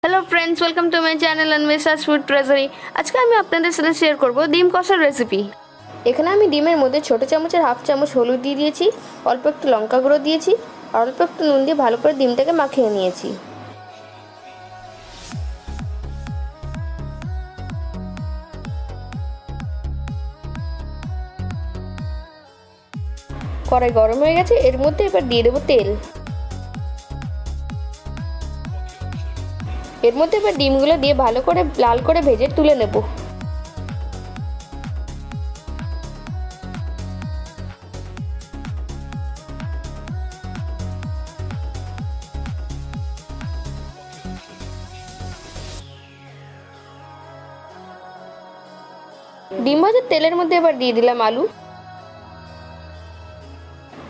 Hello friends, welcome to my channel Anwesha's food treasury. আজকে আমি আপনাদের সাথে শেয়ার করব ডিম কষার রেসিপি। এখানে আমি ডিমের মধ্যে ছোটো চামচের হাফ চামচ হলুদ দিয়ে দিয়েছি, অল্প একটু লঙ্কা গুঁড়ো দিয়েছি আর অল্প একটু নুন দিয়ে ভালো করে ডিমটাকে মাখিয়ে নিয়েছি। কড়াই গরম হয়ে গেছে, এর মধ্যে এবার দিয়ে দেবো তেল। এর মধ্যে এবার ডিমগুলো দিয়ে ভালো করে লাল করে ভেজে তুলে নেব। ডিম ভাজার তেলের মধ্যে এবার দিয়ে দিলাম আলু।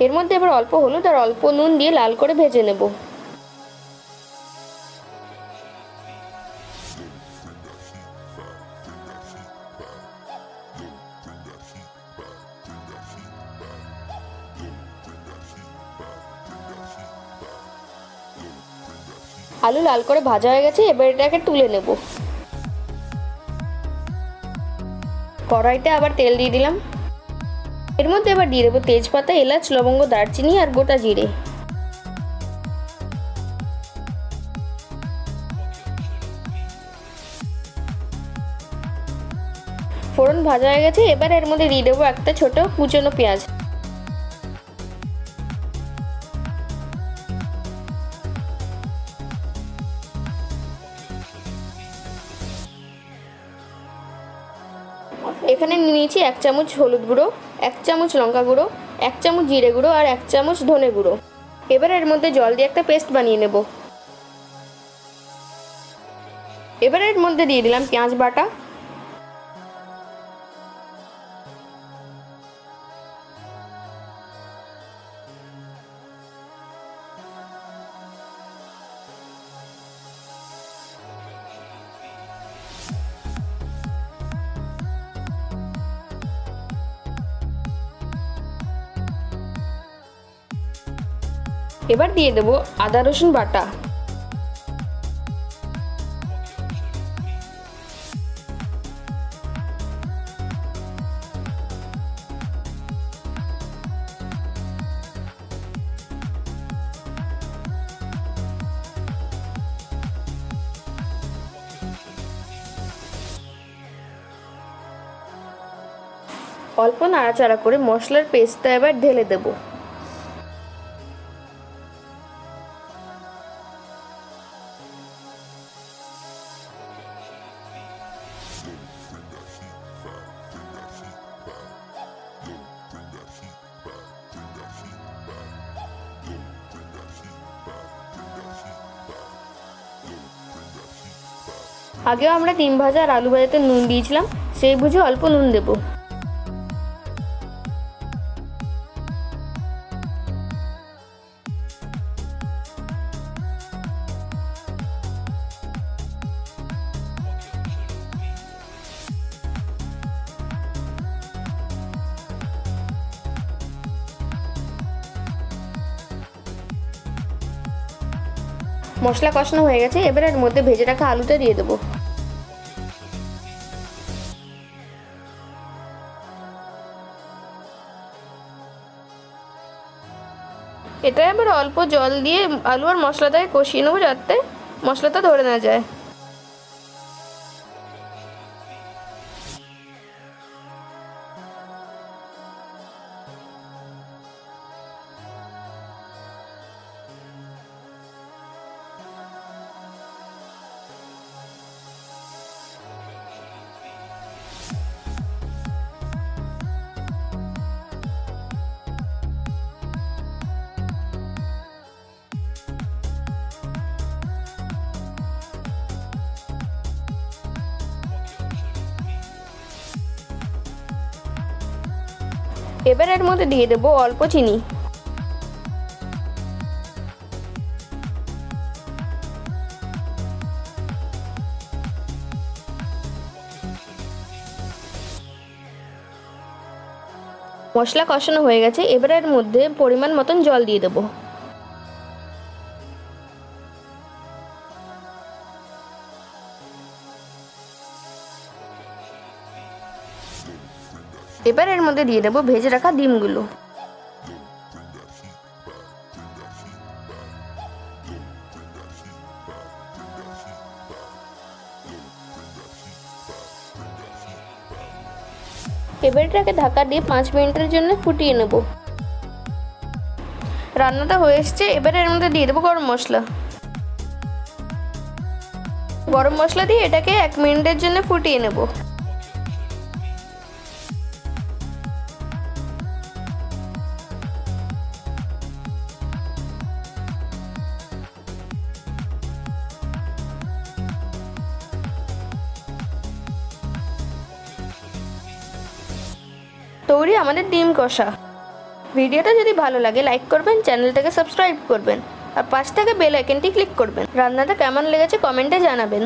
এর মধ্যে এবার অল্প হলুদ আর অল্প নুন দিয়ে লাল করে ভেজে নেব। আলু লাল করে ভাজা হয়ে গেছে, এবার এটাকে তুলে নেব। কড়াইতে আবার তেল দিয়ে দিলাম। এর মধ্যে এবার দিয়ে দেবো তেজপাতা, এলাচ, লবঙ্গ, দারচিনি আর গোটা জিরে। ফোড়ন ভাজা হয়ে গেছে, এবার এর মধ্যে দিয়ে দেবো একটা ছোট কুচনো পেঁয়াজ। এখানে নিয়েছি 1 চামচ হলুদ গুঁড়ো, 1 চামচ লঙ্কা গুঁড়ো, 1 চামচ জিরে গুঁড়ো আর 1 চামচ ধনে গুঁড়ো। এবার এর মধ্যে জল দিয়ে একটা পেস্ট বানিয়ে নেব। এবার এর মধ্যে দিয়ে দিলাম পেঁয়াজ বাটা, এবার দিয়ে দেবো আদা রসুন বাটা। অল্প নাড়াচাড়া করে মশলার পেস্টটা এবার ঢেলে দেবো। আগেও আমরা ডিম ভাজা আর আলু ভাজাতে নুন দিয়েছিলাম, সেই বুঝে অল্প নুন দেব। মশলা কষানো হয়ে গেছে, এবার এর মধ্যে ভেজে রাখা আলুটা দিয়ে দেবো। এটা এবার অল্প জল দিয়ে আলু আর মশলাটাকে কষিয়ে নেবো যাতে মশলাটা ধরে না যায়। এবার এর মধ্যে দিয়ে দেবো অল্প চিনি। মশলা কষানো হয়ে গেছে, এবার এর মধ্যে পরিমাণ মতন জল দিয়ে দেবো। এবার এর মধ্যে দিয়ে দেবো ভেজে রাখা ডিমগুলো। এবার এটাকে ঢাকা দিয়ে 5 মিনিটের জন্য ফুটিয়ে নেব। রান্নাটা হয়ে এসছে। এবার এর মধ্যে দিয়ে দেবো গরম মশলা। গরম মশলা দিয়ে এটাকে 1 মিনিটের জন্য ফুটিয়ে নেব। তৈরি আমাদের ডিম কষা। ভিডিওটা যদি ভালো লাগে লাইক করবেন, চ্যানেলটাকে সাবস্ক্রাইব করবেন আর পাশ থেকে বেল আইকনটি ক্লিক করবেন। রান্নাটা কেমন লেগেছে কমেন্টে জানাবেন।